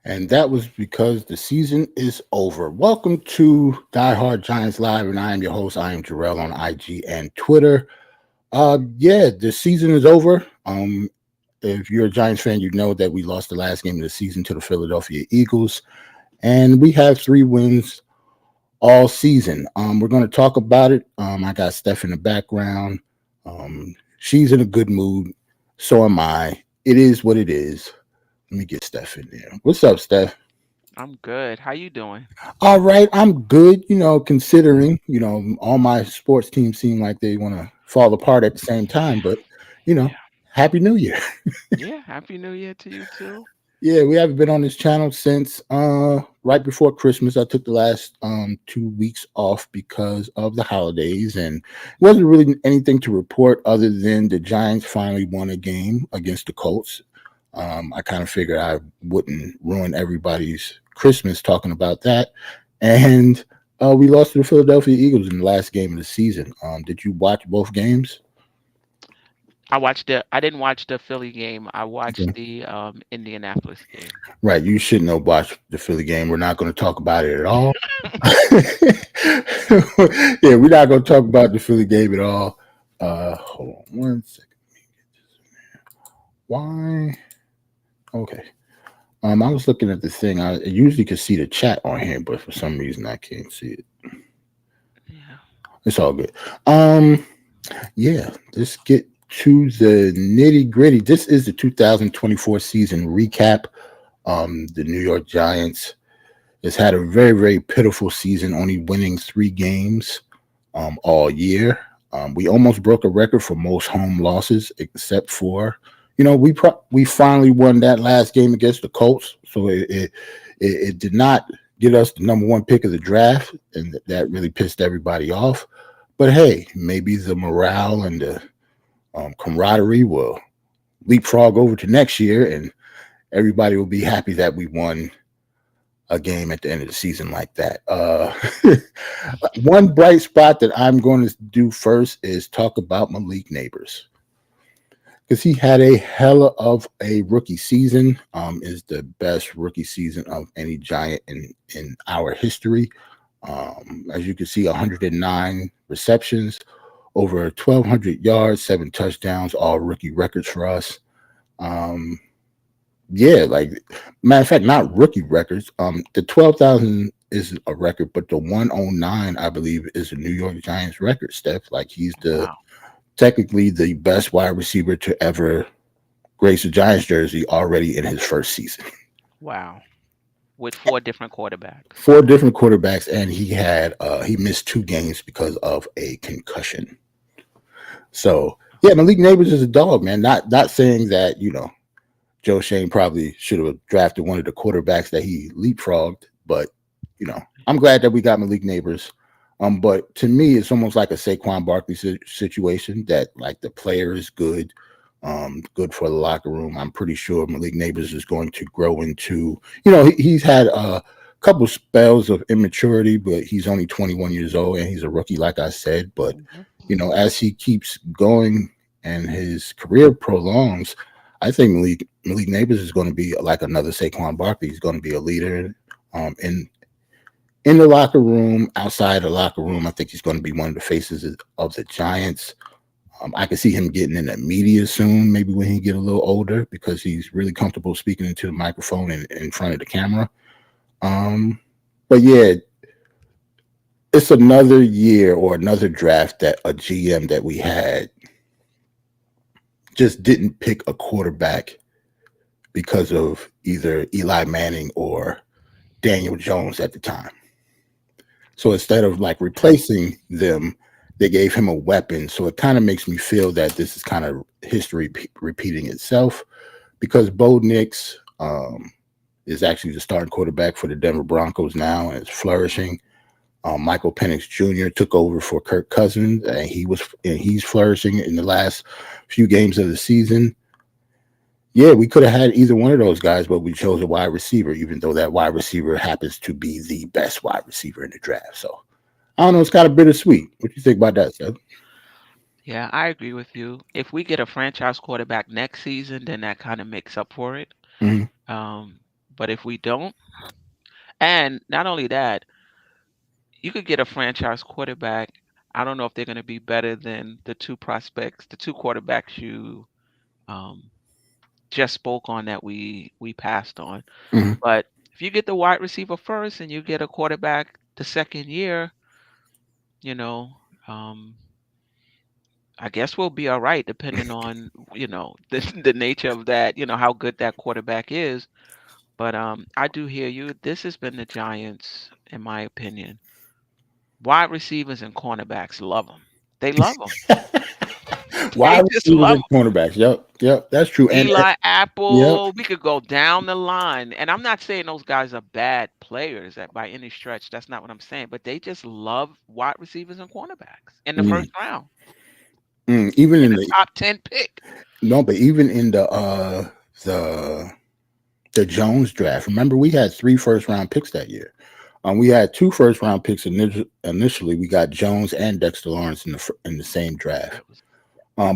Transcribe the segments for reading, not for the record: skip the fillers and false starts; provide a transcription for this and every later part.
And that was because the season is over. Welcome to Die Hard Giants Live, and I am your host. I am Jarrell on IG and Twitter. Yeah, the season is over. If you're a Giants fan, you know that we lost the last game of the season to the Philadelphia Eagles, and we have 3 wins all season. We're going to talk about it. I got Steph in the background. She's in a good mood. So am I. It is what it is. Let me get Steph in there. What's up, Steph? I'm good. How you doing? All right, I'm good. Considering all my sports teams seem like they want to fall apart at the same time, but you know, Yeah. Happy New Year. Yeah. Happy New Year to you too. Yeah, we haven't been on this channel since right before Christmas. I took the last 2 weeks off because of the holidays, and it wasn't really anything to report other than the Giants finally won a game against the Colts. I kind of figured I wouldn't ruin everybody's Christmas talking about that, and we lost to the Philadelphia Eagles in the last game of the season. Did you watch both games? I didn't watch the Philly game. I watched the Indianapolis game. Right, you shouldn't have watched the Philly game. We're not going to talk about it at all. Yeah, we're not going to talk about the Philly game at all. Hold on one second. Why? Okay. I was looking at the thing. I usually could see the chat on here, but for some reason I can't see it. Yeah. It's all good. Um, yeah, let's get to the nitty gritty. This is the 2024 season recap. The New York Giants has had a very, very pitiful season, only winning 3 games all year. We almost broke a record for most home losses, except for we finally won that last game against the Colts, so it did not get us the number one pick of the draft, and that really pissed everybody off. But hey, maybe the morale and the camaraderie will leapfrog over to next year, and everybody will be happy that we won a game at the end of the season like that. One bright spot that I'm going to do first is talk about Malik Neighbors because he had a hell of a rookie season. Is the best rookie season of any Giant in our history. As you can see, 109 receptions, over 1,200 yards, 7 touchdowns, all rookie records for us. Um, Yeah, like matter of fact, not rookie records. The 12,000 is a record, but the 109, I believe, is a New York Giants record. Steph, like he's the Wow. technically the best wide receiver to ever grace a Giants jersey already in his first season. Wow. With 4 different quarterbacks. 4 different quarterbacks, and he missed 2 games because of a concussion. So yeah, Malik Neighbors is a dog, man. Not saying that Joe Shane probably should have drafted one of the quarterbacks that he leapfrogged, but I'm glad that we got Malik Neighbors. But to me, it's almost like a Saquon Barkley situation that like the player is good, good for the locker room. I'm pretty sure Malik Neighbors is going to grow into, he's had a couple spells of immaturity, but he's only 21 years old and he's a rookie, like I said. But Hmm. as he keeps going and his career prolongs, I think Malik Neighbors is going to be like another Saquon Barkley. He's going to be a leader in the locker room, outside the locker room. I think he's going to be one of the faces of the Giants. I can see him getting in the media soon, maybe when he get a little older, because he's really comfortable speaking into the microphone and in front of the camera. Um, but yeah, it's another year or another draft that a GM that we had just didn't pick a quarterback because of either Eli Manning or Daniel Jones at the time. So instead of like replacing them, they gave him a weapon. So it kind of makes me feel that this is kind of history repeating itself because Bo Nix is actually the starting quarterback for the Denver Broncos now and is flourishing. Michael Penix Jr. took over for Kirk Cousins, and he's flourishing in the last few games of the season. Yeah, we could have had either one of those guys, but we chose a wide receiver, even though that wide receiver happens to be the best wide receiver in the draft. So I don't know, it's kind of bittersweet. What do you think about that, Seth? Yeah, I agree with you. If we get a franchise quarterback next season, then that kind of makes up for it. Mm-hmm. Um, But if we don't, and not only that, you could get a franchise quarterback. I don't know if they're going to be better than the two prospects, the two quarterbacks you um, just spoke on that we passed on. Mhm. But if you get the wide receiver first and you get a quarterback the second year, you know, um, I guess we'll be all right, depending on the nature of that, how good that quarterback is. But I do hear you. This has been the Giants, in my opinion. Wide receivers and cornerbacks love them. They love them. They Wide just receivers love and cornerbacks. Yep, yep, that's true. And Eli yep. Apple, we could go down the line. And I'm not saying those guys are bad players by any stretch. That's not what I'm saying. But they just love wide receivers and cornerbacks in the first Mm, round, even in in the the top 10 pick. no, but even in the the Jones draft. Remember, we had 3 first round picks that year. We had 2 first round picks initially. We got Jones and Dexter Lawrence in the same draft. That was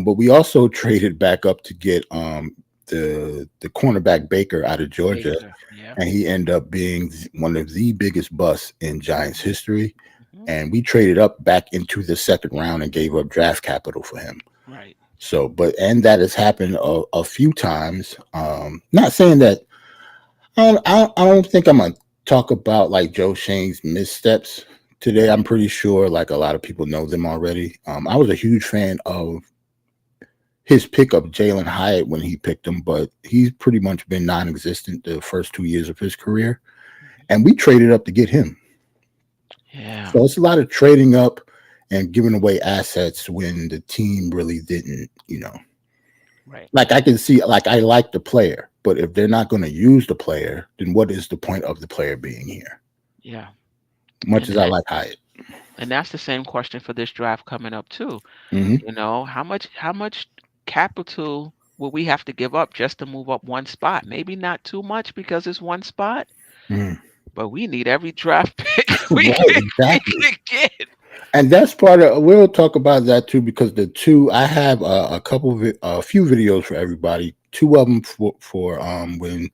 But we also traded back up to get the cornerback Baker out of Georgia, Baker. Yeah. and he ended up being one of the biggest busts in Giants history. Hmm. And we traded up back into the second round and gave up draft capital for him. Right. So, and that has happened a few times. Not saying that I don't think I'm gonna talk about like Joe Shane's missteps today. I'm pretty sure like a lot of people know them already. I was a huge fan of his pickup, Jalen Hyatt, when he picked him, but he's pretty much been non-existent the first 2 years of his career, Mhm. and we traded up to get him. Yeah. So it's a lot of trading up and giving away assets when the team really didn't, Right. like I can see, like I like the player, but if they're not going to use the player, then what is the point of the player being here? Yeah. Much And as I that like Hyatt. and that's the same question for this draft coming up too. Hmm. How much capital will we have to give up just to move up one spot? Maybe not too much because it's one spot, Hmm. but we need every draft pick we Right, can we exactly. can get. And that's part of. We'll talk about that too because the two I have a few videos for everybody. Two of them for when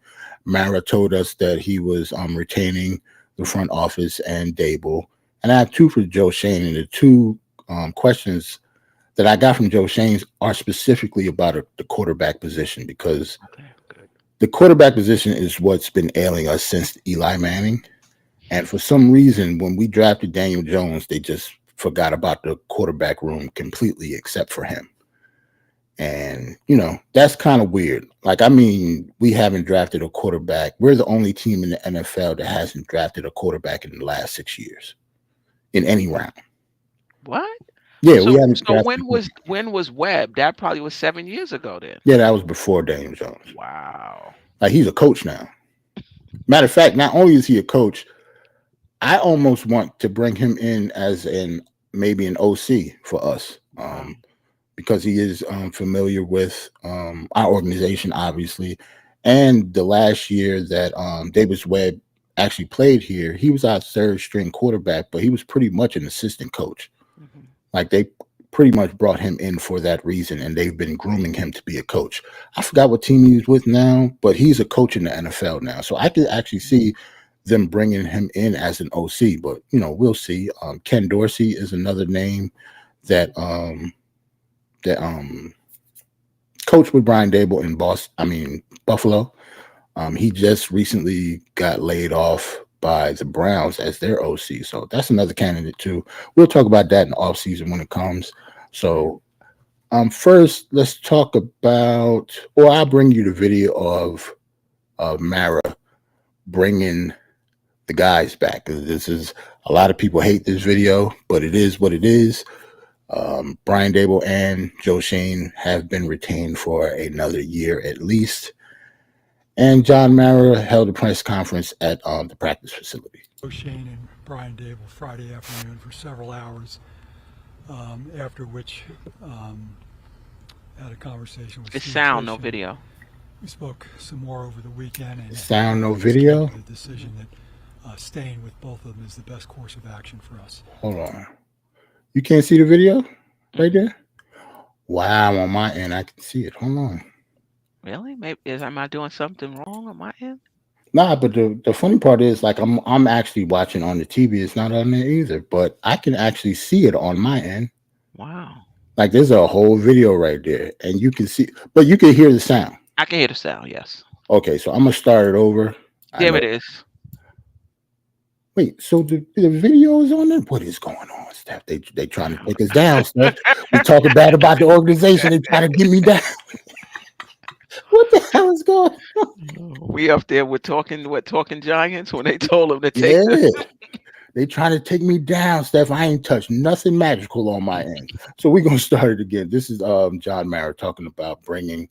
Mara told us that he was retaining the front office and Dable, and I have two for Joe Shane. And the two questions that I got from Joe Shane's are specifically about the quarterback position because Okay, good. the quarterback position is what's been ailing us since Eli Manning. And for some reason, when we drafted Daniel Jones, they just forgot about the quarterback room completely, except for him. And, that's kind of weird. Like, I mean, we haven't drafted a quarterback. We're the only team in the NFL that hasn't drafted a quarterback in the last 6 years in any round. What? Yeah, we So haven't so drafted a when was quarterback. when was Webb? That probably was 7 years ago then. Yeah, that was before Daniel Jones. Wow. Like, he's a coach now. Matter of fact, not only is he a coach, I almost want to bring him in as maybe an OC for us. Wow. Because he is familiar with our organization, obviously. And the last year that Davis Webb actually played here, he was our third string quarterback, but he was pretty much an assistant coach. Hmm. Like they pretty much brought him in for that reason, and they've been grooming him to be a coach. I forgot what team he's with now, but he's a coach in the NFL now. So I could actually see them bringing him in as an OC, but we'll see. Ken Dorsey is another name that that coached with Brian Dable in Buffalo. He just recently got laid off by the Browns as their OC. So that's another candidate too. We'll talk about that in the offseason when it comes. Okay. So first let's talk about, or I'll bring you the video of Mara bringing the guys back. This is, a lot of people hate this video, but it is what it is. Brian Dable and Joe Shane have been retained for another year at least. And John Mara held a press conference at the practice facility. Shane and Brian Dable Friday afternoon for several hours, after which had a conversation with It's Steve sound, no Trish, and video. we spoke some more over the weekend, and Sound, no just came video. to the decision that staying with both of them is the best course of action for us. Hold on. You can't see the video right Mm-mm. there? Wow, on my end, I can see it. Hold on. Really? Maybe am I doing something wrong on my end? Nah, but the funny part is like I'm actually watching on the TV. It's not on there either, but I can actually see it on my end. Wow. Like there's a whole video right there, and you can see, but you can hear the sound. I can hear the sound. Yes. Okay, so I'm gonna start it over. I There know. it is. Wait, so the video is on there? What is going on, Steph? They trying to take us down, Steph. We talking bad about the organization. They trying to get me down. What the hell is going? We up there with talking giants when they told them to take the. Yeah, they trying to take me down, Steph. I ain't touched nothing magical on my end. So we're gonna start it again. This is John Mara talking about bringing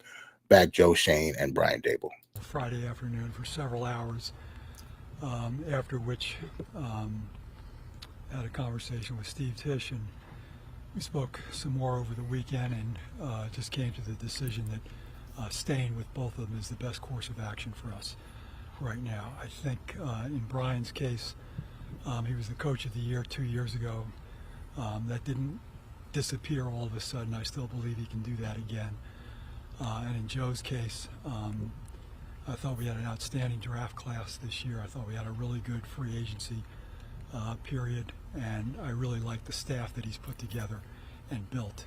back Joe Shane and Brian Dable. Friday afternoon for several hours, after which had a conversation with Steve Tisch, and we spoke some more over the weekend, and just came to the decision that staying with both of them is the best course of action for us right now. I think in Brian's case, he was the coach of the year 2 years ago. That didn't disappear all of a sudden. I still believe he can do that again. And in Joe's case, I thought we had an outstanding draft class this year. I thought we had a really good free agency period, and I really like the staff that he's put together and built.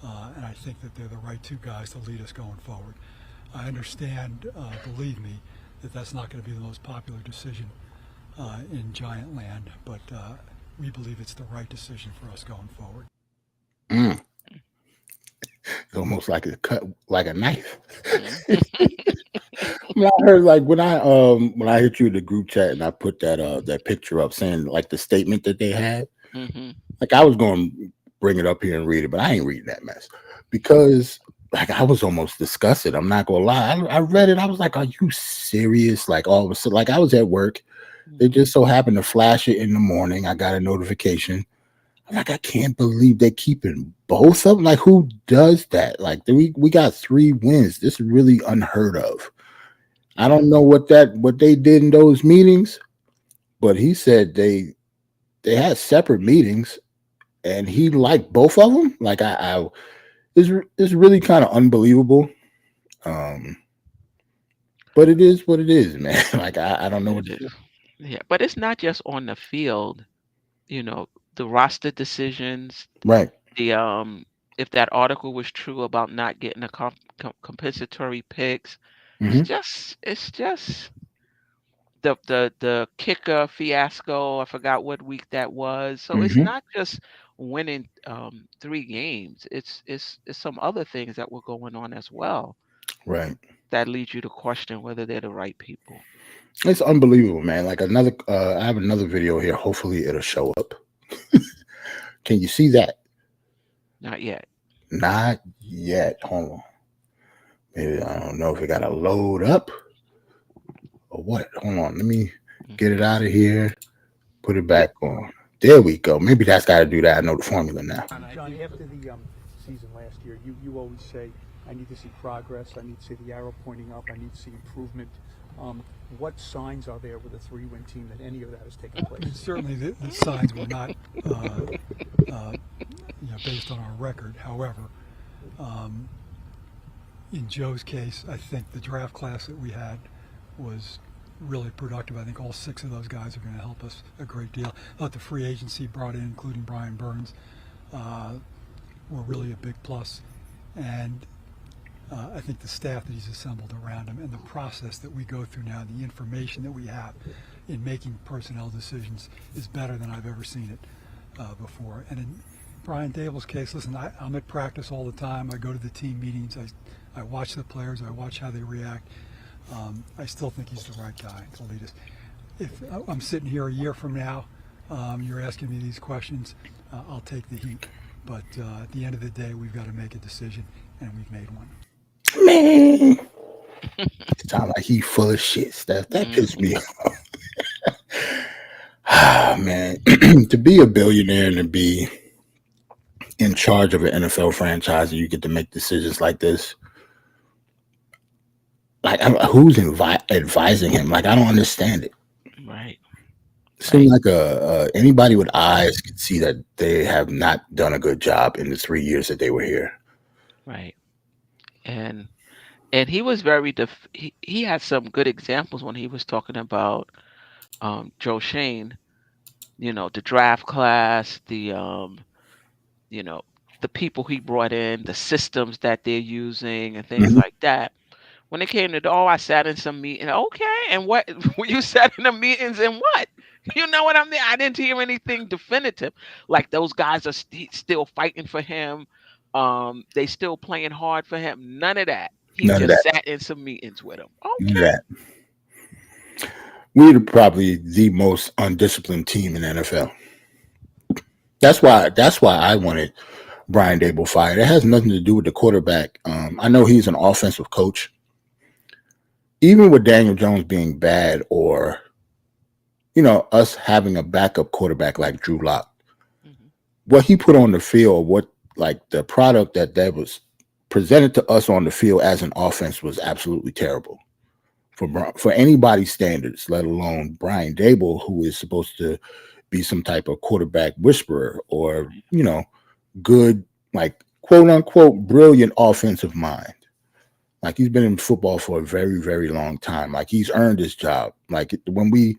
And I think that they're the right two guys to lead us going forward. I understand, believe me, that that's not going to be the most popular decision in Giant Land, but we believe it's the right decision for us going forward. Mm. It's almost like a cut, like a knife. I heard like when I hit you in the group chat and I put that picture up saying like the statement that they had. Mm-hmm. Like I was going to bring it up here and read it, but I ain't reading that mess because like I was almost disgusted. I'm not gonna lie. I read it. I was like, "Are you serious?" Like all of a sudden, like I was at work. They just so happened to flash it in the morning. I got a notification. I'm like, I can't believe they're keeping both of them. Like, who does that? Like, we got 3 wins. This is really unheard of. I don't know what they did in those meetings, but he said they had separate meetings, and he liked both of them. Like, it's really kind of unbelievable. But it is what it is, man. Like, I don't know what to do. Yeah, but it's not just on the field. The roster decisions. Right. The if that article was true about not getting a compensatory picks, Mhm. it's just the kicker fiasco. I forgot what week that was. So it's Mhm. not just winning 3 games. It's some other things that were going on as well Right. that leads you to question whether they're the right people. It's unbelievable, man. Like I have another video here. Hopefully it'll show up. Can you see that? Not yet. Not yet. Hold on. Maybe I don't know if it got to load up or what. Hold on. Let me get it out of here. Put it back on. There we go. Maybe that's got to do that. I know the formula now. John, after the season last year, you always say, I need to see progress, I need to see the arrow pointing up, I need to see improvement. What signs are there with a 3-win team that any of that has taken place? Certainly the signs were not based on our record. However, in Joe's case, I think the draft class that we had was really productive. I think all 6 of those guys are going to help us a great deal. I thought the free agency brought in, including Brian Burns, were really a big plus. And I think the staff that he's assembled around him and the process that we go through now, the information that we have in making personnel decisions is better than I've ever seen it before. And in Brian Dable's case, listen, I'm at practice all the time. I go to the team meetings. I watch the players. I watch how they react. I still think he's the right guy to lead us. If I'm sitting here a year from now, you're asking me these questions, I'll take the heat. But at the end of the day, we've got to make a decision, and we've made one. Man. Sound like he full of shit, Steph. That pissed me off. Man, to be a billionaire and to be in charge of an NFL franchise and you get to make decisions like this, like who's advising him? Like I don't understand it. Right. It seems like anybody with eyes can see that they have not done a good job in the 3 years that they were here. Right. And And he was very he had some good examples when he was talking about Joe Shane, the draft class, you know, the people he brought in, the systems that they're using and things Mhm. like that. When it came to, oh, I sat in some meeting. Okay, and what you sat in the meetings and what? You know what I mean? I didn't hear anything definitive. Like those guys are still fighting for him. They still playing hard for him. None of that. He None of just that. sat in some meetings with him. None of Okay. that. We're probably the most undisciplined team in the NFL. That's why I wanted Brian Dable fired. It has nothing to do with the quarterback. I know he's an offensive coach. Even with Daniel Jones being bad, or us having a backup quarterback like Drew Lock, Hmm. what he put on the field, what like the product that was presented to us on the field as an offense was absolutely terrible for anybody's standards, let alone Brian Dable, who is supposed to be some type of quarterback whisperer or good, like quote unquote brilliant offensive mind. Like he's been in football for a very, very long time. Like he's earned his job. Like when we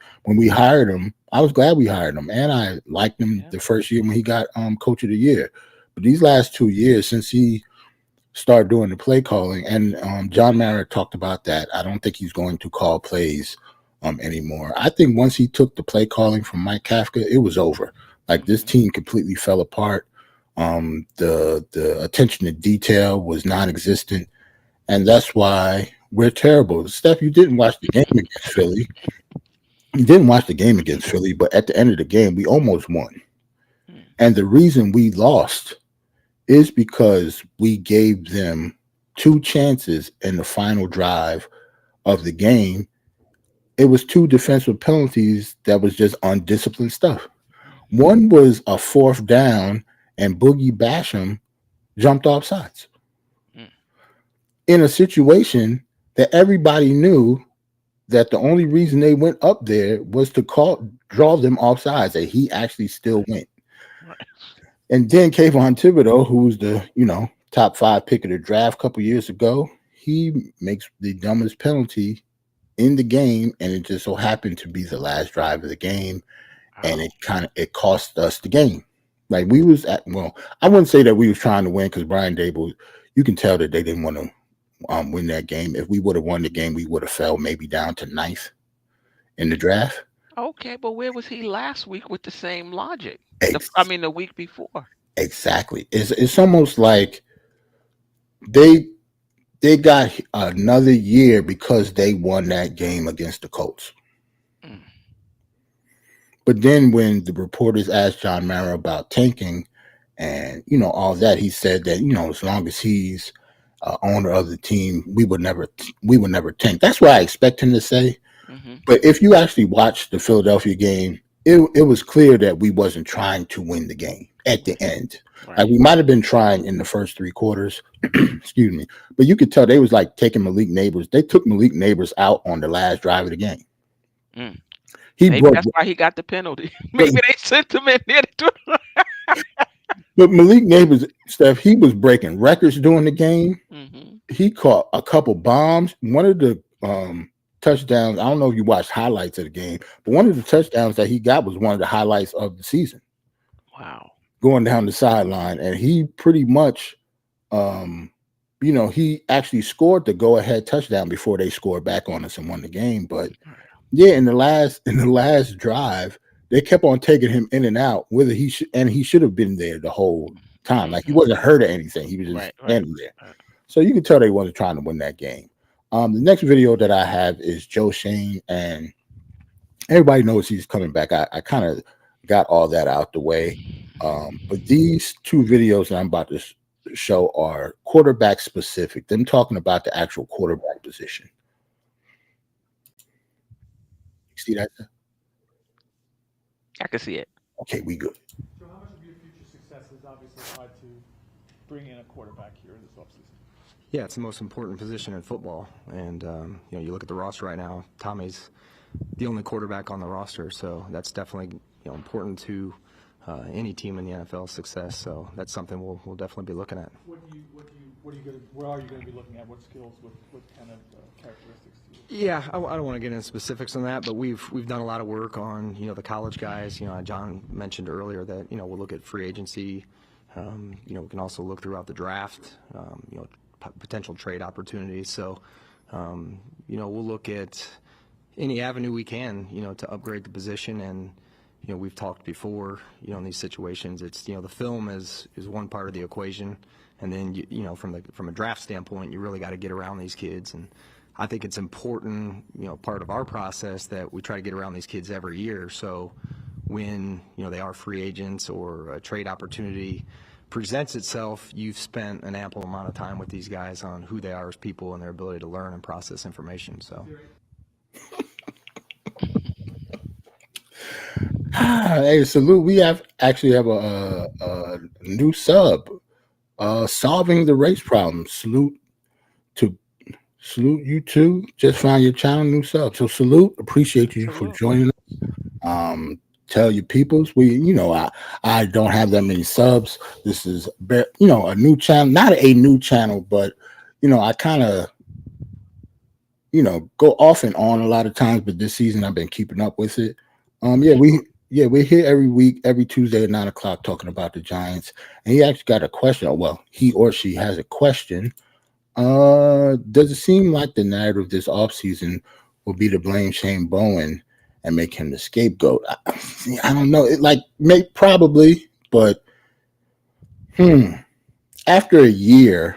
hired him, I was glad we hired him, and I liked him Yeah. the first year when he got coach of the year. But these last 2 years since he started doing the play calling, and John Mara talked about that. I don't think he's going to call plays anymore. I think once he took the play calling from Mike Kafka, it was over. Like this Hmm. team completely fell apart. The attention to detail was non-existent, and that's why we're terrible. Steph, you didn't watch the game against Philly. You didn't watch the game against Philly, but at the end of the game, we almost won. Hmm. And the reason we lost is because we gave them two chances in the final drive of the game. It was two defensive penalties that was just undisciplined stuff. Hmm. One was a fourth down, and Boogie Basham jumped off sides Hmm. in a situation that everybody knew that the only reason they went up there was to draw them off sides, that he actually still went. Right. And then Kayvon Thibodeau, who was the top 5 pick of the draft a couple years ago, he makes the dumbest penalty in the game, and it just so happened to be the last drive of the game, and Wow. it cost us the game. Like we was at I wouldn't say that we was trying to win because Brian Dable, you can tell that they didn't want to win that game. If we would have won the game, we would have fell maybe down to ninth in the draft. Okay, but where was he last week with the same logic? I Ex- mean, the week before. exactly. It's almost like they they got another year because they won that game against the Colts. Mm. But then when the reporters asked John Mara about tanking and all that, he said that as long as he's owner of the team, we would never tank. That's what I expect him to say. Hmm. But if you actually watch the Philadelphia game, it was clear that we wasn't trying to win the game at the end. Like Right. we might have been trying in the first 3 quarters, excuse me, but you could tell they was like taking Malik Neighbors. They took Malik Neighbors out on the last drive of the game. Mm. He Maybe broke, that's why he got the penalty. but, Maybe they sent him in there to. but Malik Neighbors, Steph, he was breaking records during the game. Hmm. He caught a couple bombs. One of the touchdowns, I don't know if you watched highlights of the game, but one of the touchdowns that he got was one of the highlights of the season, Wow. going down the sideline. And he pretty much, um, he actually scored the go-ahead touchdown before they scored back on us and won the game. But yeah, in the last drive, they kept on taking him in and out. Whether he should have been there the whole time. Like he Hmm. wasn't hurt or anything. He was just Right. Right. standing there. Right. So you can tell they wasn't trying to win that game. The next video that I have is Joe Shane, and everybody knows he's coming back. I kind of got all that out the way. But these two videos that I'm about to show are quarterback specific. Them talking about the actual quarterback position. See that? I can see it. Okay, we good. So how much of your future success is obviously tied to bringing in a quarterback here in this offseason? Yeah, it's the most important position in football, and you look at the roster right now. Tommy's the only quarterback on the roster, so that's definitely important to any team in the NFL's success. So that's something we'll definitely be looking at. What do you What are you going to be looking at? What skills? What kind of characteristics do you? Yeah, I don't want to get into specifics on that, but we've done a lot of work on the college guys. John mentioned earlier that we'll look at free agency. We can also look throughout the draft. Potential trade opportunities. So we'll look at any avenue we can to upgrade the position. And we've talked before in these situations, it's the film is one part of the equation, and then from a draft standpoint, you really got to get around these kids. And I think it's important, part of our process that we try to get around these kids every year. So when, they are free agents or a trade opportunity presents itself, you've spent an ample amount of time with these guys on who they are as people and their ability to learn and process information. So. Hey, salute. We actually have a new sub, solving the race problem. Salute you too. Just found your channel, new sub. So salute. Appreciate you for joining us. Tell your peoples. I don't have that many subs. This is a new channel, not a new channel, but I kind of go off and on a lot of times, but this season I've been keeping up with it. We're here every week, every Tuesday at 9:00 talking about the Giants. And he actually got a question. Well, he or she has a question. Does it seem like the narrative this offseason will be to blame Shane Bowen and make him the scapegoat? I don't know. Probably, but after a year,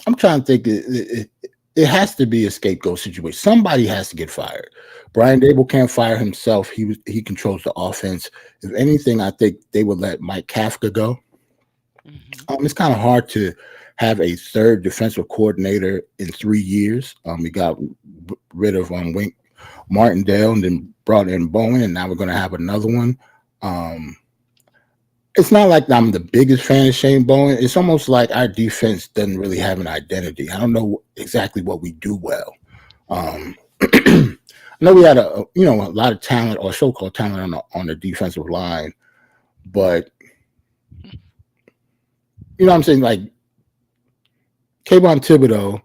I'm trying to think. It has to be a scapegoat situation. Somebody has to get fired. Brian Dable can't fire himself. He controls the offense. If anything, I think they would let Mike Kafka go. It's kind of hard to have a third defensive coordinator in 3 years. We got rid of Wink Martindale and then brought in Bowen, and now we're going to have another one. It's not like I'm the biggest fan of Shane Bowen. It's almost like our defense doesn't really have an identity. I don't know exactly what we do well. I know we had a lot of talent or so-called talent on the defensive line, but what I'm saying, like Kayvon Thibodeau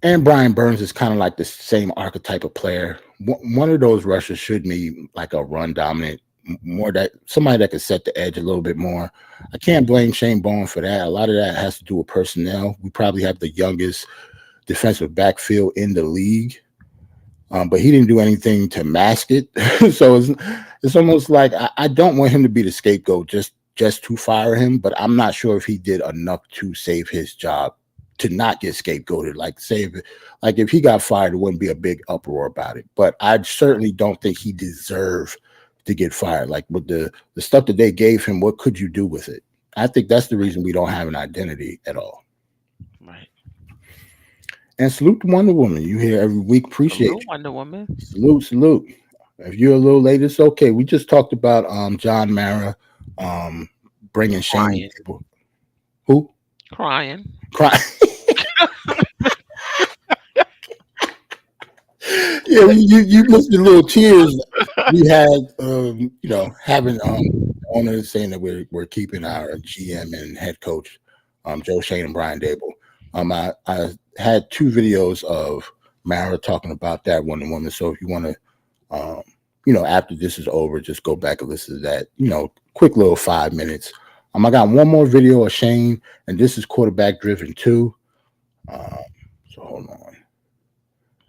and Brian Burns is kind of like the same archetype of player. One of those rushers should be like a run dominant, more that somebody that could set the edge a little bit more. I can't blame Shane Bowen for that. A lot of that has to do with personnel. We probably have the youngest defensive backfield in the league, but he didn't do anything to mask it. So it's almost like I don't want him to be the scapegoat just to fire him, but I'm not sure if he did enough to save his job to not get scapegoated. Like if he got fired, it wouldn't be a big uproar about it. But I certainly don't think he deserved to get fired. Like with the stuff that they gave him, what could you do with it? I think that's the reason we don't have an identity at all. Right. And salute to Wonder Woman. You here every week. Appreciate you. Wonder Woman. Salute. If you're a little late, it's okay. We just talked about John Mara bringing Shane. Who? Crying. Yeah, you listened to little tears. We had having owners saying that we're keeping our GM and head coach Joe Shane and Brian Dable. I had 2 videos of Mara talking about that Wonder Woman. So if you want to after this is over, just go back and listen to that, quick little 5 minutes. I got one more video of Shane, and this is quarterback driven too. So hold on.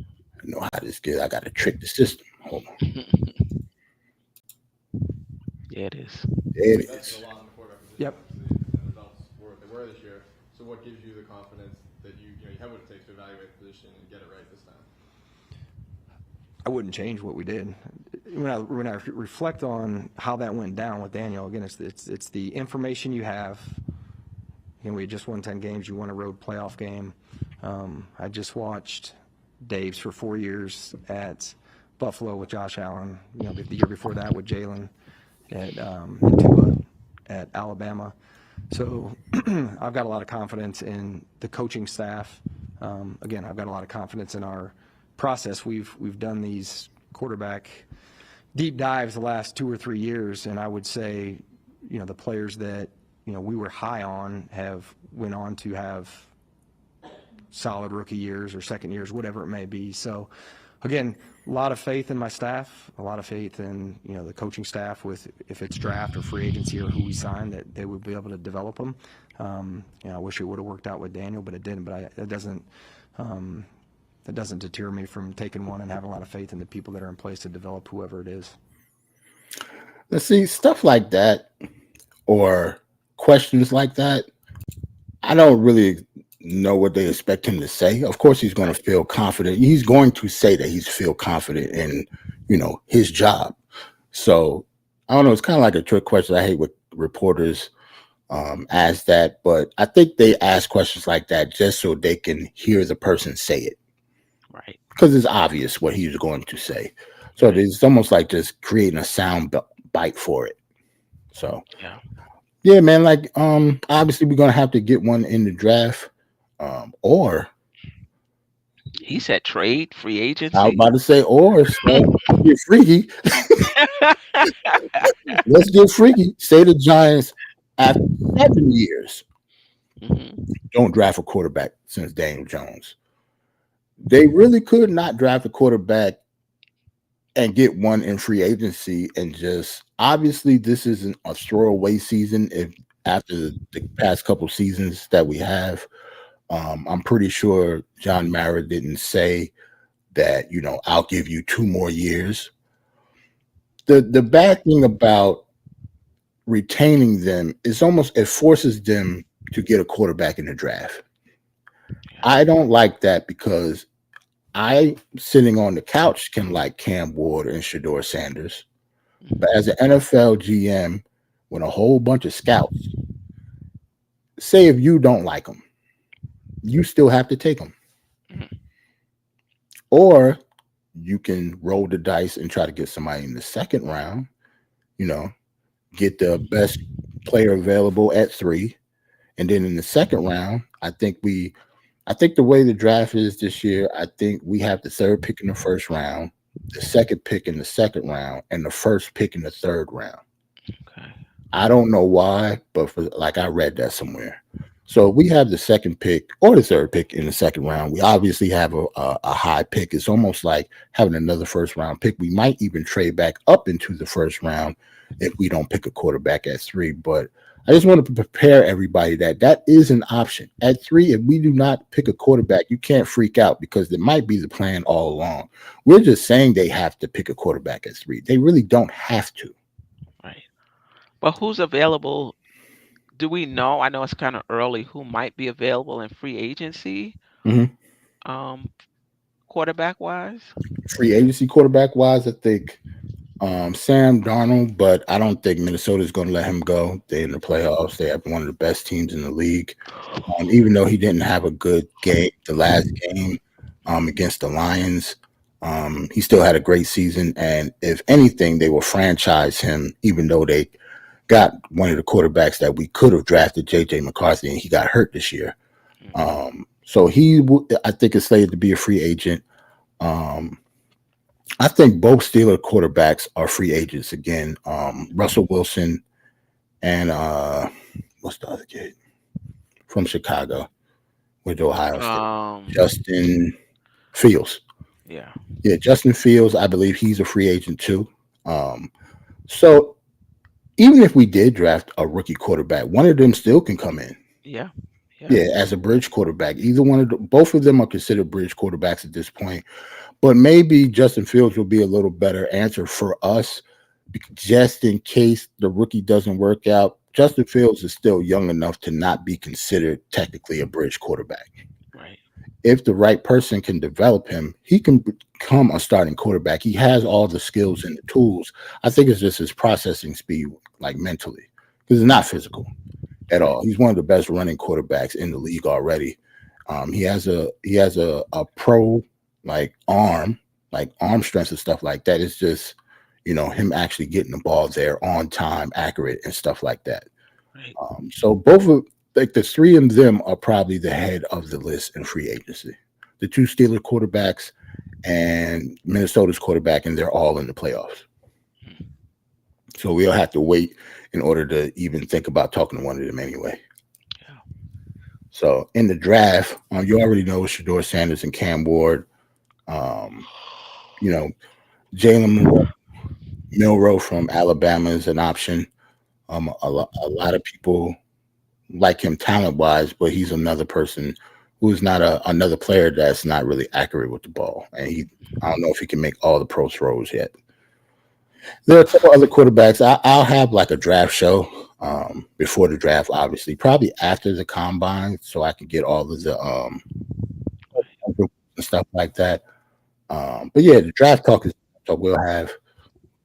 I know how this gets. I got to trick the system. Hold on. Yeah, it is. There it is. Yep. Results were what they were this year. So what gives you the confidence that you have what it takes to evaluate the position and get it right this time? I wouldn't change what we did. When I reflect on how that went down with Daniel, again, it's the information you have. We just won 10 games. You won a road playoff game. I just watched Dave's for 4 years at Buffalo with Josh Allen. The year before that with Jalen at Tua at Alabama. So I've got a lot of confidence in the coaching staff. Again, I've got a lot of confidence in our process. We've done these quarterback deep dives the last 2 or 3 years, and I would say, the players that we were high on went on to have solid rookie years or second years, whatever it may be. So, again, a lot of faith in my staff, a lot of faith in the coaching staff with if it's draft or free agency or who we sign that they would be able to develop them. I wish it would have worked out with Daniel, but it didn't. But that doesn't deter me from taking one and having a lot of faith in the people that are in place to develop whoever it is. Let's see, stuff like that or questions like that, I don't really know what they expect him to say. Of course, he's going to feel confident. He's going to say that he's feel confident in, his job. So I don't know. It's kind of like a trick question. I hate what reporters ask that, but I think they ask questions like that just so they can hear the person say it. Right. Because it's obvious what he's going to say. So it's almost like just creating a sound bite for it. So yeah, man. Like obviously we're gonna have to get one in the draft, or he said trade, free agency. I was about to say, or get freaky. Let's get freaky. Say the Giants after 7 years don't draft a quarterback since Daniel Jones. They really could not draft a quarterback and get one in free agency, and just obviously this isn't a throwaway season. If after the past couple seasons that we have, I'm pretty sure John Mara didn't say that I'll give you 2 more years. The bad thing about retaining them is it forces them to get a quarterback in the draft. I don't like that because I, sitting on the couch, can like Cam Ward and Shador Sanders. But as an NFL GM, with a whole bunch of scouts, say if you don't like them, you still have to take them. Or you can roll the dice and try to get somebody in the second round, get the best player available at 3. And then in the second round, I think the way the draft is this year, I think we have the 3rd pick in the first round, the 2nd pick in the second round, and the 1st pick in the 3rd round. Okay. I don't know why, but I read that somewhere. So we have the 2nd pick or the 3rd pick in the second round. We obviously have a high pick. It's almost like having another first round pick. We might even trade back up into the first round if we don't pick a quarterback at 3. But I just want to prepare everybody that is an option. At 3, if we do not pick a quarterback, you can't freak out because it might be the plan all along. We're just saying they have to pick a quarterback at 3. They really don't have to. Right. But who's available? Do we know? I know it's kind of early. Who might be available in free agency, quarterback wise? Free agency quarterback wise, I think Sam Darnold, but I don't think Minnesota is going to let him go. They're in the playoffs. They have one of the best teams in the league. Even though he didn't have a good game, the last game against the Lions, he still had a great season. And if anything, they will franchise him, even though they got one of the quarterbacks that we could have drafted, J.J. McCarthy, and he got hurt this year. So I think, is slated to be a free agent. I think both Steeler quarterbacks are free agents again. Russell Wilson and what's the other kid from Chicago with Ohio State? Justin Fields. Yeah, Justin Fields. I believe he's a free agent too. So even if we did draft a rookie quarterback, one of them still can come in. Yeah, as a bridge quarterback. Both of them are considered bridge quarterbacks at this point. But maybe Justin Fields will be a little better answer for us, just in case the rookie doesn't work out. Justin Fields is still young enough to not be considered technically a bridge quarterback. Right. If the right person can develop him, he can become a starting quarterback. He has all the skills and the tools. I think it's just his processing speed, like mentally, because it's not physical at all. He's one of the best running quarterbacks in the league already. He has a pro arm strength and stuff like that. It's just, him actually getting the ball there on time, accurate, and stuff like that. Right. So both of the 3 of them are probably the head of the list in free agency. The 2 Steelers quarterbacks and Minnesota's quarterback, and they're all in the playoffs. So we'll have to wait in order to even think about talking to one of them anyway. Yeah. So in the draft, you already know Shador Sanders and Cam Ward. Um, you know, Jalen Milroe from Alabama is an option. A lot of people like him talent wise, but he's another person who's not another player that's not really accurate with the ball, and I don't know if he can make all the pro throws yet. There are a couple other quarterbacks. I'll have like a draft show before the draft, obviously, probably after the combine, so I can get all of the and stuff like that. But yeah, the draft talk is so we'll have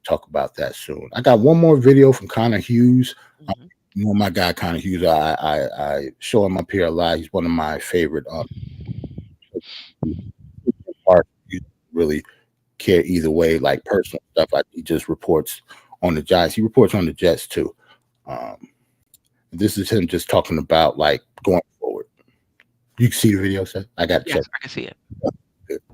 talk about that soon. I got one more video from Connor Hughes. Hmm. You know my guy Connor Hughes. I show him up here a lot. He's one of my favorite part. He really care either way, like personal stuff. He just reports on the Giants. He reports on the Jets too. Um, this is him just talking about like going forward. You can see the video, sir. I got to check. Yes, I can see it.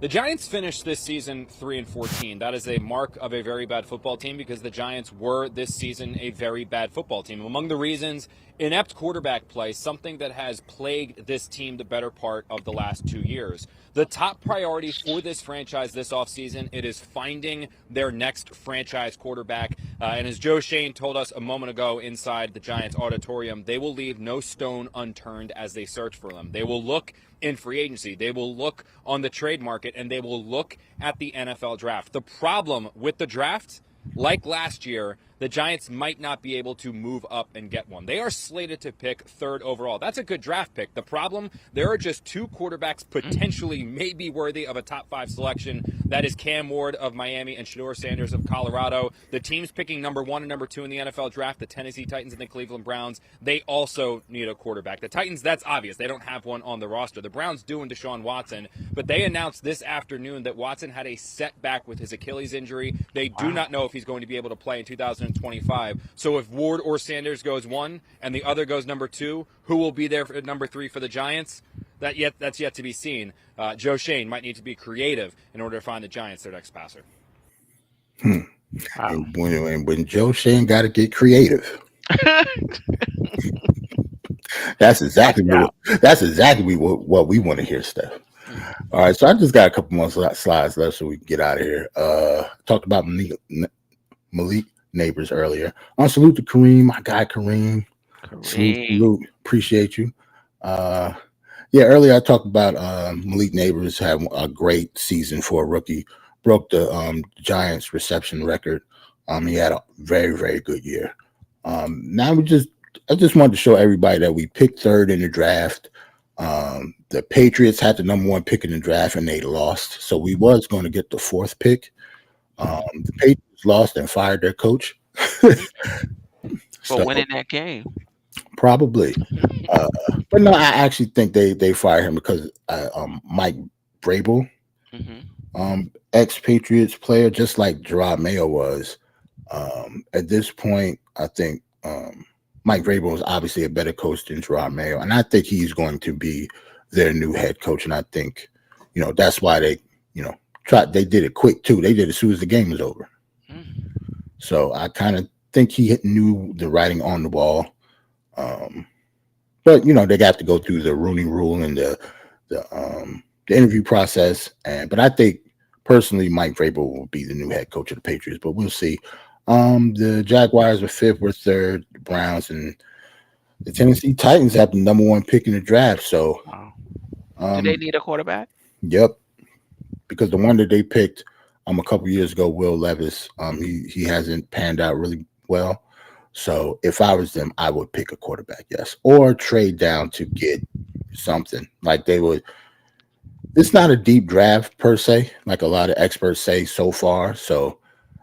The Giants finished this season 3-14. That is a mark of a very bad football team because the Giants were this season a very bad football team. Among the reasons, inept quarterback play, something that has plagued this team the better part of the last 2 years. The top priority for this franchise this offseason, it is finding their next franchise quarterback. And as Joe Shane told us a moment ago inside the Giants auditorium, they will leave no stone unturned as they search for them. They will look in free agency. They will look on the trade market, and they will look at the NFL draft. The problem with the draft, like last year, the Giants might not be able to move up and get one. They are slated to pick third overall. That's a good draft pick. The problem, there are just two quarterbacks potentially maybe worthy of a top 5 selection. That is Cam Ward of Miami and Shador Sanders of Colorado. The teams picking number 1 and number 2 in the NFL draft, the Tennessee Titans and the Cleveland Browns, they also need a quarterback. The Titans, that's obvious. They don't have one on the roster. The Browns do in Deshaun Watson, but they announced this afternoon that Watson had a setback with his Achilles injury. They do not know if he's going to be able to play in 2025. So if Ward or Sanders goes 1 and the other goes number 2, who will be there for number 3 for the Giants? That's yet to be seen. Joe Shane might need to be creative in order to find the Giants their next passer. Wow. And when Joe Shane got to get creative, that's exactly what we want to hear, Steph. All right, so I just got a couple more slides left, so we can get out of here. Talked about Malik Neighbors earlier. Salute to Kareem, my guy Kareem. Salute, appreciate you. Earlier I talked about Malik Neighbors had a great season for a rookie. Broke the Giants reception record. He had a very, very good year. Now I just wanted to show everybody that we picked third in the draft. The Patriots had the number 1 pick in the draft and they lost. So we was going to get the 4th pick. The Patriots lost and fired their coach. For winning that game. Probably. But no, I actually think they fired him because Mike Vrabel, ex-Patriots player, just like Gerard Mayo was. At this point, I think Mike Vrabel is obviously a better coach than Gerard Mayo, and I think he's going to be their new head coach. And I think, that's why they, they did it quick too. They did it as soon as the game was over. So I kind of think he knew the writing on the wall. But they got to go through the Rooney Rule and the interview process. But I think personally, Mike Vrabel will be the new head coach of the Patriots. But we'll see. The Jaguars are 5th, we're 3rd. The Browns and the Tennessee Titans have the number 1 pick in the draft. So, do they need a quarterback? Yep, because the one that they picked a couple years ago, Will Levis, he hasn't panned out really well. So if I was them, I would pick a quarterback, yes, or trade down to get something like they would. It's not a deep draft per se, like a lot of experts say so far. So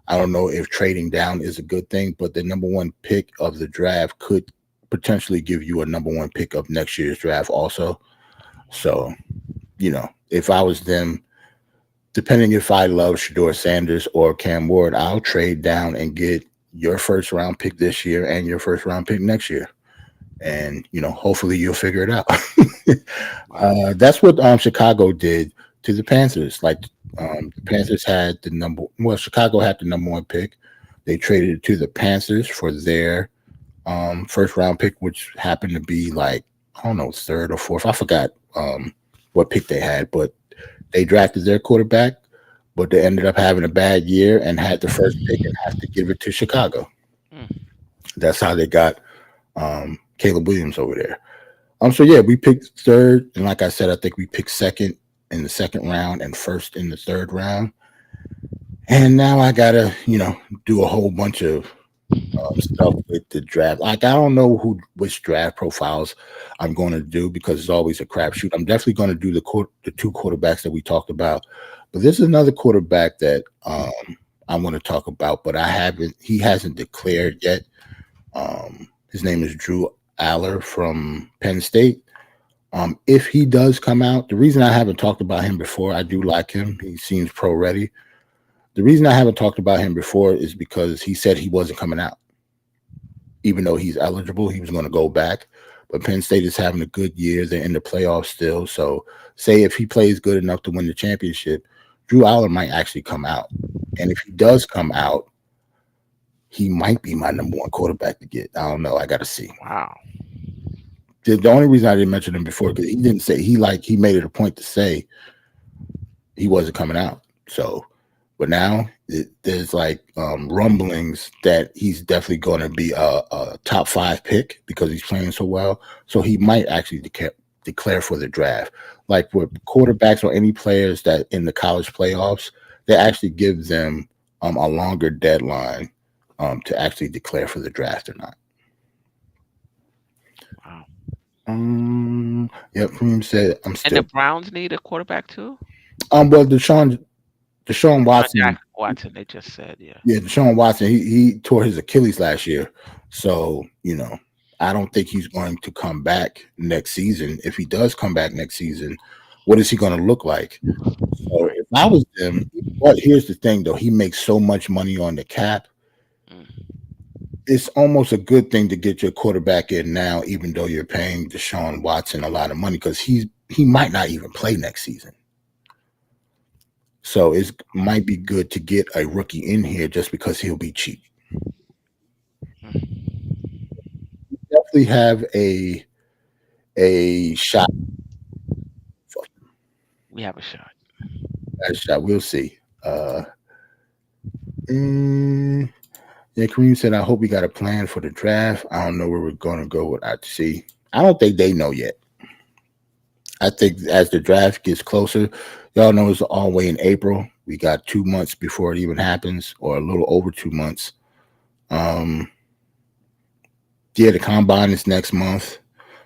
I don't know if trading down is a good thing, but the number 1 pick of the draft could potentially give you a number 1 pick of next year's draft also. So, if I was them, depending if I love Shador Sanders or Cam Ward, I'll trade down and get your 1st round pick this year and your 1st round pick next year. And, hopefully you'll figure it out. That's what Chicago did to the Panthers. Like the Panthers had Chicago had the number 1 pick. They traded it to the Panthers for their first round pick, which happened to be like, I don't know, third or fourth. I forgot what pick they had, but they drafted their quarterback, but they ended up having a bad year and had the first pick and have to give it to Chicago. Mm. That's how they got Caleb Williams over there. So yeah, we picked third, and like I said, I think we picked second in the second round and first in the third round. And now I gotta, do a whole bunch of stuff with the draft. Like I don't know which draft profiles I'm going to do because it's always a crapshoot. I'm definitely going to do the two quarterbacks that we talked about, but this is another quarterback that I want to talk about, but he hasn't declared yet. His name is Drew Aller from Penn State. If he does come out, the reason I haven't talked about him before, I do like him. He seems pro ready. The reason I haven't talked about him before is because he said he wasn't coming out. Even though he's eligible, he was going to go back. But Penn State is having a good year. They're in the playoffs still. So say if he plays good enough to win the championship, Drew Aller might actually come out. And if he does come out, he might be my number one quarterback to get. I don't know. I got to see. Wow. The only reason I didn't mention him before, because he didn't say, he made it a point to say he wasn't coming out. So, but now there's like rumblings that he's definitely going to be a top 5 pick because he's playing so well. So he might actually declare for the draft. Like with quarterbacks or any players that in the college playoffs, they actually give them a longer deadline to actually declare for the draft or not. Wow. Yep, Kareem said I'm still. And the Browns need a quarterback too? Well, Deshaun Watson. Jack Watson, they just said, yeah. Yeah, Deshaun Watson, he tore his Achilles last year. So, I don't think he's going to come back next season. If he does come back next season, what is he going to look like? So if I was him, but here's the thing though, he makes so much money on the cap. It's almost a good thing to get your quarterback in now, even though you're paying Deshaun Watson a lot of money, because he might not even play next season. So it might be good to get a rookie in here just because he'll be cheap. Definitely have a shot. We have a shot. A shot. We'll see. Yeah, Kareem said, I hope we got a plan for the draft. I don't know where we're going to go with ITC. I don't think they know yet. I think as the draft gets closer, y'all know it's all the way in April. We got 2 months before it even happens, or a little over 2 months. Yeah, the combine is next month.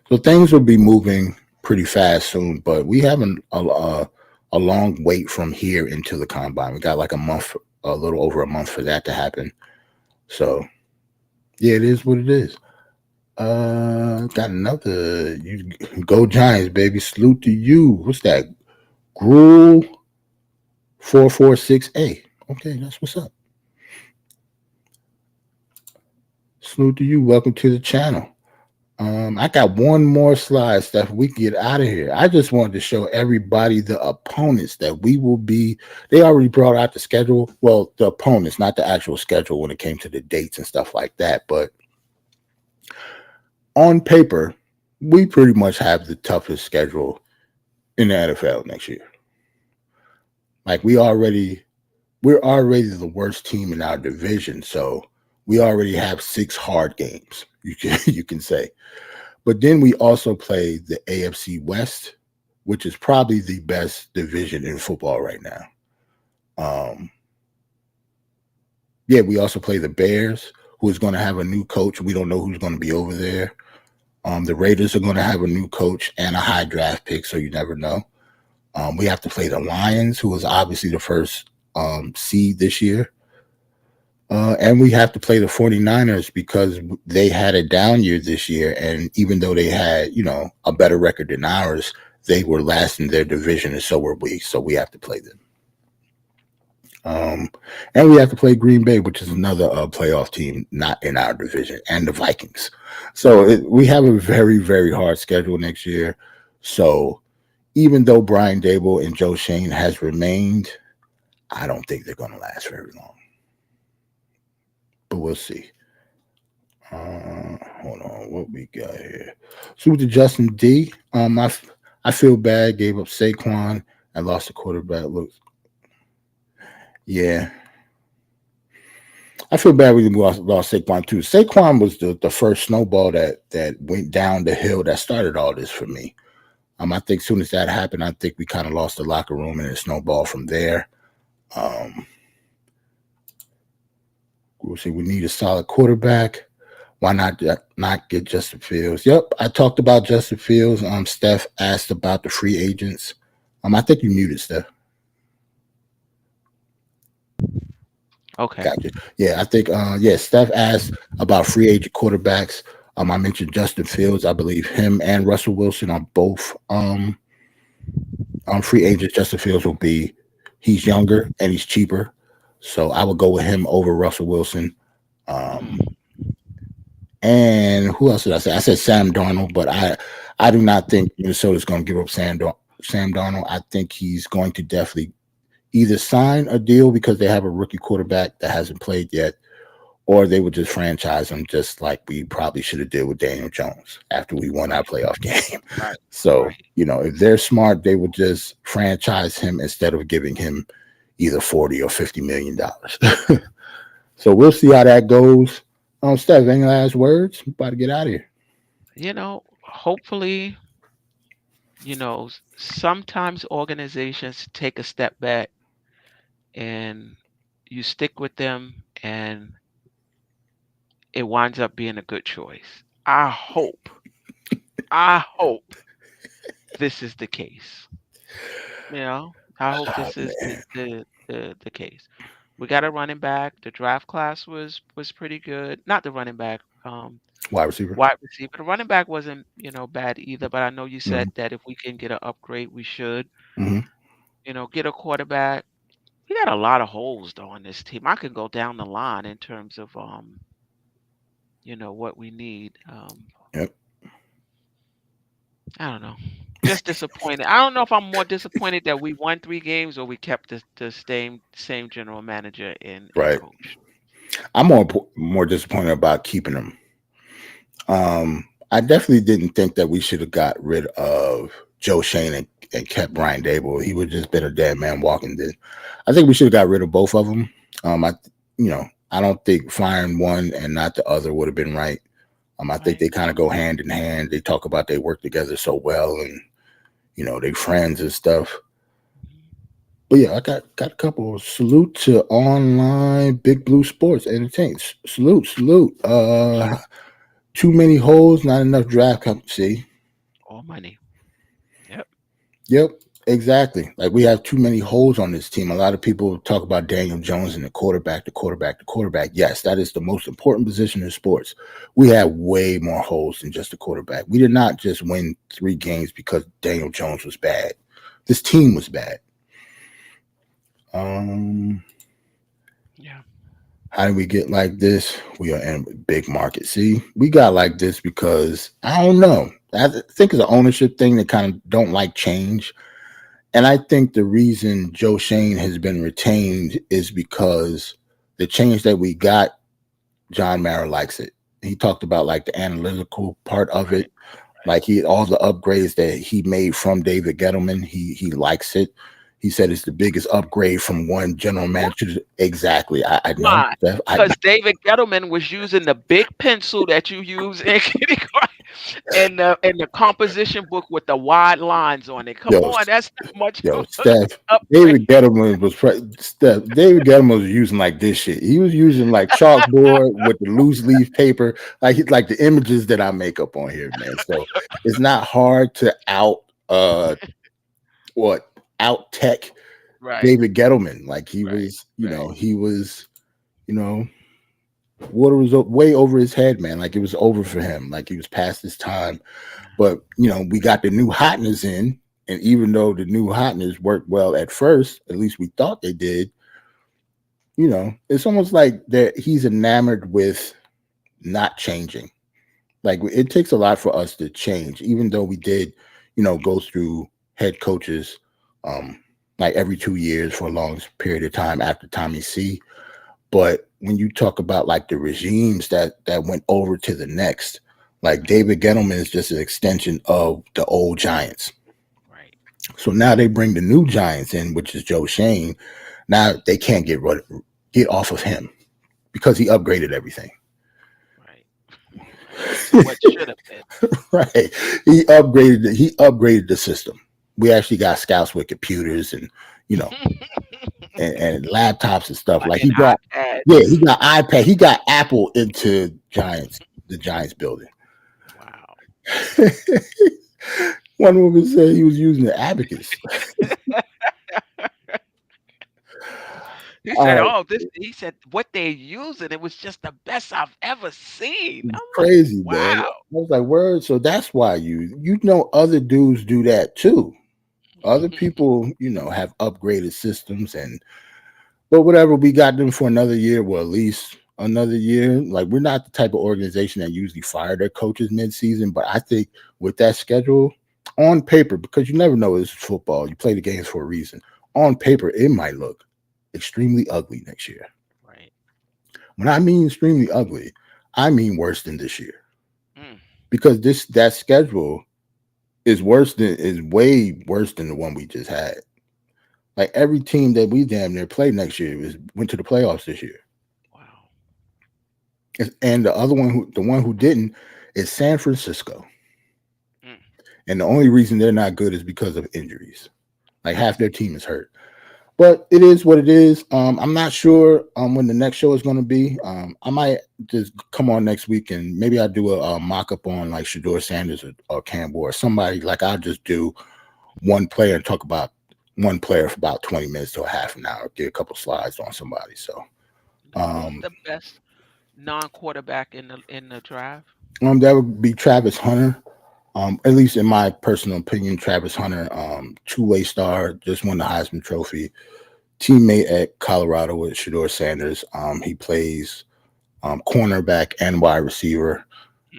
So things will be moving pretty fast soon, but we have a long wait from here until the combine. We got like a month, a little over a month for that to happen. So, yeah, it is what it is. Got another. You go Giants, baby. Salute to you. What's that? Gruel 446A. Okay, that's what's up. Salute to you. Welcome to the channel. I got one more slide, Steph. We can get out of here. I just wanted to show everybody the opponents that we will be. They already brought out the schedule. Well, the opponents, not the actual schedule when it came to the dates and stuff like that. But on paper, we pretty much have the toughest schedule in the NFL next year. Like we're already the worst team in our division. So we already have 6 hard games, you can say. But then we also play the AFC West, which is probably the best division in football right now. Yeah, we also play the Bears, who is going to have a new coach. We don't know who's going to be over there. The Raiders are going to have a new coach and a high draft pick, so you never know. We have to play the Lions, who was obviously the first seed this year. And we have to play the 49ers because they had a down year this year. And even though they had, a better record than ours, they were last in their division, and so were we. So we have to play them. And we have to play Green Bay, which is another playoff team not in our division, and the Vikings. So we have a very, very hard schedule next year. So even though Brian Dable and Joe Shane has remained, I don't think they're going to last very long. but we'll see. Hold on, what we got here? So with the Justin D, I feel bad. Gave up Saquon and lost the quarterback. Look, yeah, I feel bad we lost Saquon too. Saquon was the first snowball that went down the hill that started all this for me. I think as soon as that happened, I think we kind of lost the locker room and it snowballed from there. Um, we'll see. We need a solid quarterback. Why not get Justin Fields? Yep, I talked about Justin Fields. Steph asked about the free agents. I think you muted Steph. Okay. Gotcha. Yeah, I think Steph asked about free agent quarterbacks. I mentioned Justin Fields. I believe him and Russell Wilson are both free agents. Justin Fields will be he's younger and he's cheaper. So I would go with him over Russell Wilson. Um, and who else did I say? I said Sam Darnold, but I do not think Minnesota's going to give up Sam Darnold. I think he's going to definitely either sign a deal because they have a rookie quarterback that hasn't played yet, or they would just franchise him just like we probably should have did with Daniel Jones after we won our playoff game. Right. So, Right. If they're smart, they would just franchise him instead of giving him either 40 or $50 million. So we'll see how that goes. Steph, any last words? We're about to get out of here. Hopefully, sometimes organizations take a step back and you stick with them and it winds up being a good choice. I hope this is the case. I hope Oh this is man, the case. We got a running back. The draft class was pretty good. Not the running back, wide receiver. wide receiver. The running back wasn't, bad either, but I know you Mm-hmm. said that if we can get an upgrade, we should, Mm-hmm. get a quarterback. We got a lot of holes though on this team. I could go down the line in terms of what we need. Yep. I don't know. Just disappointed. I don't know if I'm more disappointed that we won 3 games or we kept the same general manager and Right. coach. I'm more disappointed about keeping him. I definitely didn't think that we should have got rid of Joe Shane and kept Brian Dable. He would have just been a dead man walking. Then I think we should have got rid of both of them. I don't think firing one and not the other would have been right. I think Right. they kind of go hand in hand. They talk about they work together so well, and they friends and stuff. But yeah, I got a couple. Salute to online Big Blue Sports Entertainment. Salute. Too many holes, not enough draft company. See, All money. Yep. yep, exactly. Like we have too many holes on this team. A lot of people talk about Daniel Jones and the quarterback. Yes, that is the most important position in sports. We have way more holes than just the quarterback. We did not just win 3 games because Daniel Jones was bad. This team was bad. Yeah. How did we get like this? We are in a big market. See, we got like this because I don't know. I think it's an ownership thing that kind of don't like change. And I think the reason Joe Shane has been retained is because the change that we got, John Mara likes it. He talked about like the analytical part of it. Like all the upgrades that he made from David Gettleman, he likes it. He said it's the biggest upgrade from one general manager. Exactly. I know. Why? Steph. Because David Gettleman was using the big pencil that you use in kindergarten and the composition book with the wide lines on it. Come Yo, on, that's not much of Steph. an upgrade. David Gettleman David Gettleman was using like this shit. He was using like chalkboard with the loose leaf paper, like the images that I make up on here, man. So it's not hard to out tech Right. David Gettleman. Like he Right. was, Right. he was, water was way over his head, man. Like it was over for him. Like he was past his time. But we got the new hotness in, and even though the new hotness worked well at first, at least we thought they did. It's almost like that he's enamored with not changing. Like it takes a lot for us to change, even though we did, go through head coaches, like every 2 years for a long period of time after Tommy C. But when you talk about like the regimes that went over to the next, like David Gettleman is just an extension of the old Giants. Right. So now they bring the new Giants in, which is Joe Shane. Now they can't get off of him because he upgraded everything. Right. To what should have been. Right. He upgraded the system. We actually got scouts with computers and you know and laptops and stuff. Like An he brought iPad. yeah, he got iPad, he got Apple into the Giants building. Wow. One woman said he was using the abacus. He said, Uh, "Oh, this." He said, "What they using, it was just the best I've ever seen." I'm like, crazy, man. I "Wow." was like, word. So that's why you know other dudes do that too. Other people, have upgraded systems but whatever, we got them for another year, well, at least another year. Like we're not the type of organization that usually fire their coaches mid-season, but I think with that schedule on paper, because you never know, it's football. You play the games for a reason. On paper, it might look extremely ugly next year. Right. When I mean extremely ugly, I mean worse than this year. Mm. Because that schedule is way worse than the one we just had. Like every team that we damn near play next year went to the playoffs this year. Wow. And the one who didn't is San Francisco. Mm. And the only reason they're not good is because of injuries. Like half their team is hurt. But it is what it is. I'm not sure when the next show is going to be. I might just come on next week and maybe I'll do a mock up on like Shador Sanders or Campbell or somebody. Like I'll just do one player and talk about one player for about 20 minutes to a half an hour. Get a couple slides on somebody. So Now, who's the best non-quarterback in the draft? that would be Travis Hunter. At least in my personal opinion, Travis Hunter, two-way star, just won the Heisman Trophy. Teammate at Colorado with Shador Sanders. He plays cornerback and wide receiver.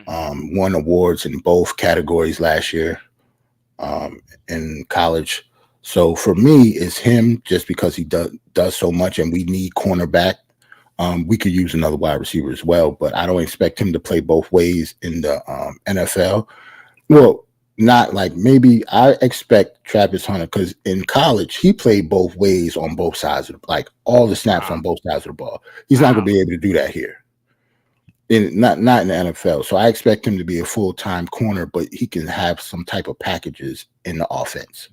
Won awards in both categories last year in college. So for me, it's him just because he does so much, and we need cornerback. We could use another wide receiver as well, but I don't expect him to play both ways in the NFL. Well, not like maybe I expect Travis Hunter because in college he played both ways on both sides of like all the snaps Wow. on both sides of the ball. He's not going to Wow. be able to do that here. Not in the NFL. So I expect him to be a full-time corner, but he can have some type of packages in the offense.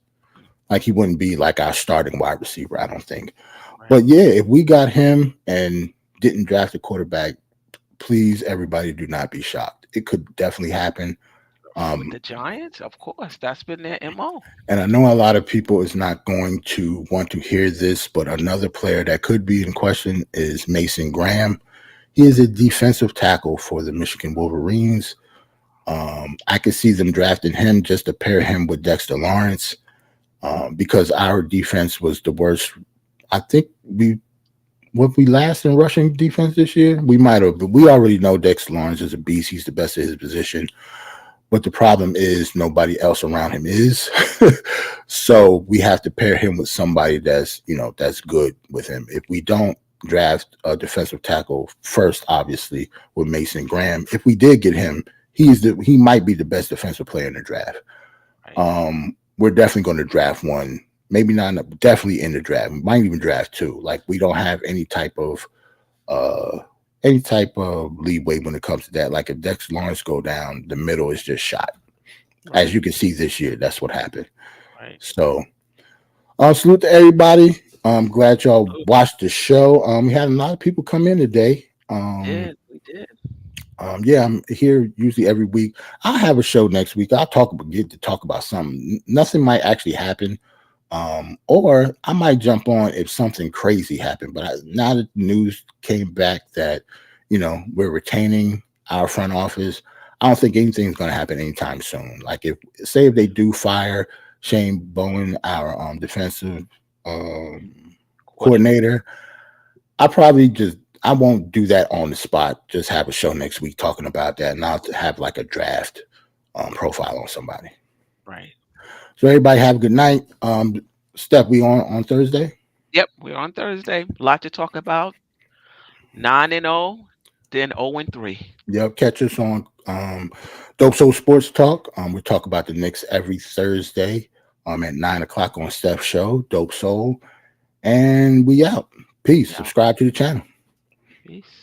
Like he wouldn't be like our starting wide receiver, I don't think. Right. But yeah, if we got him and didn't draft a quarterback, please everybody do not be shocked. It could definitely happen. With the Giants, of course, that's been their MO. And I know a lot of people is not going to want to hear this, but another player that could be in question is Mason Graham. He is a defensive tackle for the Michigan Wolverines. I could see them drafting him just to pair him with Dexter Lawrence because our defense was the worst. I think we last in rushing defense this year. We might have, but we already know Dexter Lawrence is a beast. He's the best at his position. But the problem is nobody else around him is. So we have to pair him with somebody that's good with him. If we don't draft a defensive tackle first, obviously, with Mason Graham, if we did get him, he might be the best defensive player in the draft. Right. We're definitely going to draft one. Maybe not, definitely in the draft. We might even draft two. Like we don't have any type of leeway when it comes to that. Like if Dexter Lawrence go down, the middle is just shot. Right. As you can see this year, that's what happened. Right. So salute to everybody. I'm glad y'all watched the show. We had a lot of people come in today. We did. Yeah, I'm here usually every week. I'll have a show next week. Get to talk about something. Nothing might actually happen. Or I might jump on if something crazy happened. But now that the news came back that, we're retaining our front office, I don't think anything's going to happen anytime soon. Like if they do fire Shane Bowen, our defensive coordinator, I won't do that on the spot. Just have a show next week talking about that, and I'll have like a draft profile on somebody. Right. So everybody have a good night. Steph, we on Thursday? Yep, we're on Thursday. A lot to talk about. 9-0, then 0-3. Yep, catch us on Dope Soul Sports Talk. We talk about the Knicks every Thursday at 9 o'clock on Steph's show, Dope Soul. And we out. Peace. Yeah. Subscribe to the channel. Peace.